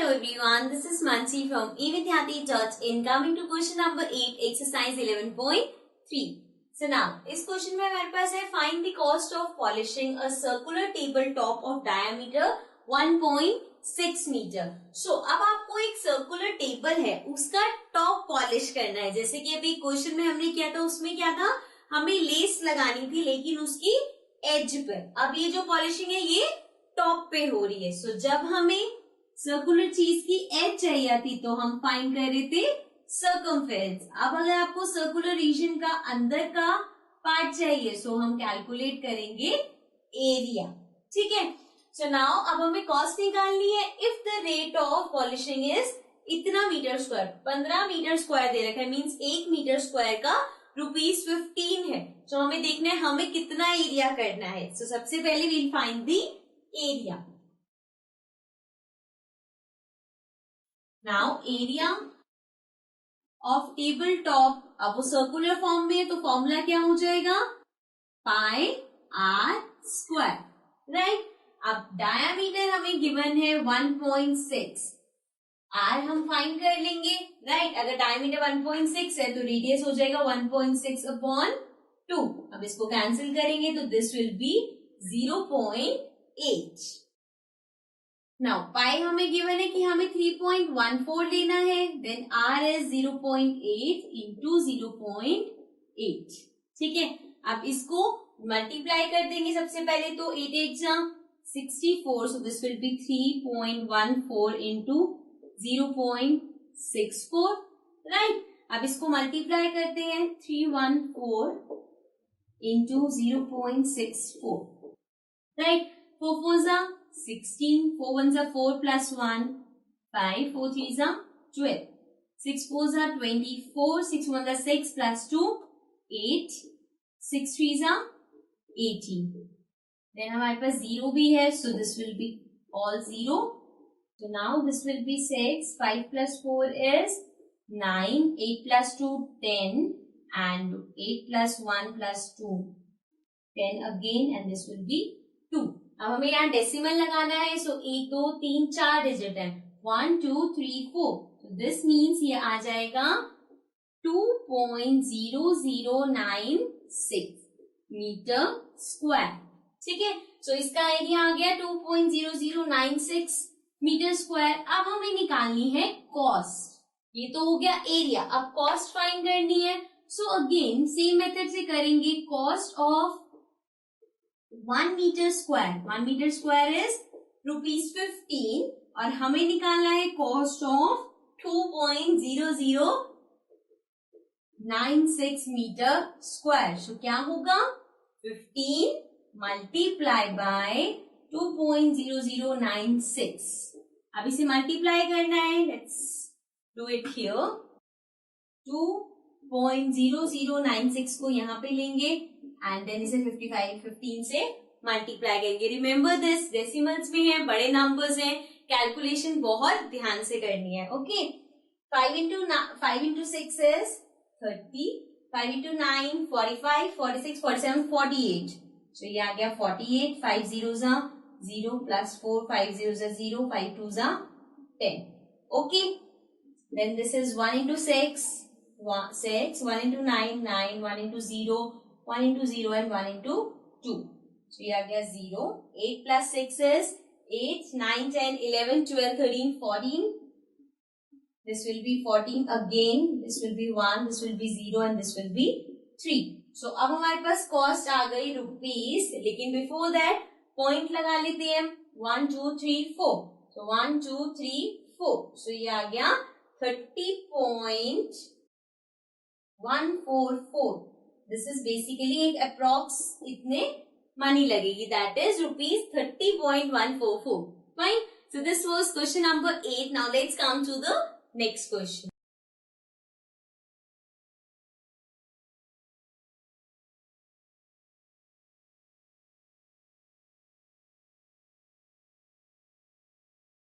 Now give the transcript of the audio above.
Hello everyone, this is Mansi from evidyati.in. Coming to question number 8, exercise 11.3. So now, इस question में हमारे पास है find the cost of polishing a circular table top of diameter 1.6 metre. So अब आपको एक circular table है उसका top polish करना है. जैसे कि अभी क्वेश्चन में हमने किया था, उसमें क्या था, हमें लेस लगानी थी लेकिन उसकी एज पे. अब ये जो पॉलिशिंग है ये टॉप पे हो रही है. सो जब हमें सर्कुलर चीज की एज चाहिए थी तो हम फाइंड कर रहे थे सर्कमफेरेंस. अब अगर आपको सर्कुलर रीजन का अंदर का पार्ट चाहिए सो हम कैलकुलेट करेंगे एरिया. ठीक है. सो नाउ अब हमें कॉस्ट निकालनी है. If the rate of polishing is इतना मीटर स्क्वायर, 15 मीटर स्क्वायर दे रखा है, मीन्स 1 मीटर स्क्वायर का ₹15 है. तो हमें देखना है हमें कितना एरिया करना है. सो सबसे पहले we'll find the area. Now area of table top, अब वो सर्कुलर फॉर्म में है तो फॉर्मूला क्या हो जाएगा, पाई आर स्क्वायर. राइट. अब डायामीटर हमें गिवन है 1.6. आर हम फाइंड कर लेंगे. राइट. अगर डायमीटर 1.6 है तो रेडियस हो जाएगा 1.6/2. अब इसको कैंसिल करेंगे तो this will be 0.8. Now pi हमें गिवन है कि हमें 3.14 लेना है. Then r is 0.8 into 0.8. ठीक है. अब इसको मल्टीप्लाई कर देंगे सबसे पहले तो 8 8 जा 64. So this will B 3.14 into 0.64. Right. अब इसको मल्टीप्लाई करते हैं 314 इंटू 0.64. राइट. 4 4 जा 16, 4 1 जा 4 plus 1, 5, 4 3 जा 12, 6 4 जा 24, 6 1 जा 6 plus 2, 8, 6 3 जा 18. देन हमारे पास 0 भी है so this will be all 0. So now this will be 6, 5 plus 4 is 9, 8 plus 2, 10 and 8 plus 1 plus 2, 10 again and this will be 2. अब हमें यहाँ डेसिमल लगाना है. सो 1 2 3 4 डिजिट है. 1 2 3 4. So this means ये आ जाएगा 2.0096 मीटर स्क्वायर. ठीक है. सो इसका एरिया आ गया 2.0096 मीटर स्क्वायर. अब हमें निकालनी है कॉस्ट. ये तो हो गया एरिया. अब कॉस्ट फाइंड करनी है. सो अगेन सेम मेथड से करेंगे. Cost of 1 metre square, 1 metre square is ₹15 और हमें निकालना है cost of 2.0096 metre square. So क्या होगा, 15 मल्टीप्लाई बाय 2.0096. अब इसे मल्टीप्लाई करना है. Let's do it here. 2.0096 को यहाँ पे लेंगे एंड देन इसे 15 से मल्टीप्लाई करेंगे. रिमेम्बर दिस, डेसिमल्स में है, बड़े नंबर्स हैं, कैलकुलेशन बहुत ध्यान से करनी है. Okay. 5 into 6 is 30, 5 into 9 45, 46, 47, 48. So ये आ गया 48. 5 0 जा 0 plus 4, 5 0 जा 0, 5 2 जा 10. Okay. Then this is 1 into 6, 6, 1 into 9, 9, 1 into 0, 1 into 0 and 1 into 2. So ये आ गया 0. 8 plus 6 is 8, 9, 10, 11, 12, 13, 14. This will be 14 again. This will be 1, this will be 0 and this will be 3. So अब हमारे पास कॉस्ट आ गई रुपीस. लेकिन before that point लगा लेते हैं. 1 2 3 4. So 1 2 3 4. So ये आ गया 30.144. दिस इज बेसिकली एक अप्रॉक्स इतने मनी लगेगी, that is ₹30.144. Fine. So this was question number 8. Now let's come to the next question.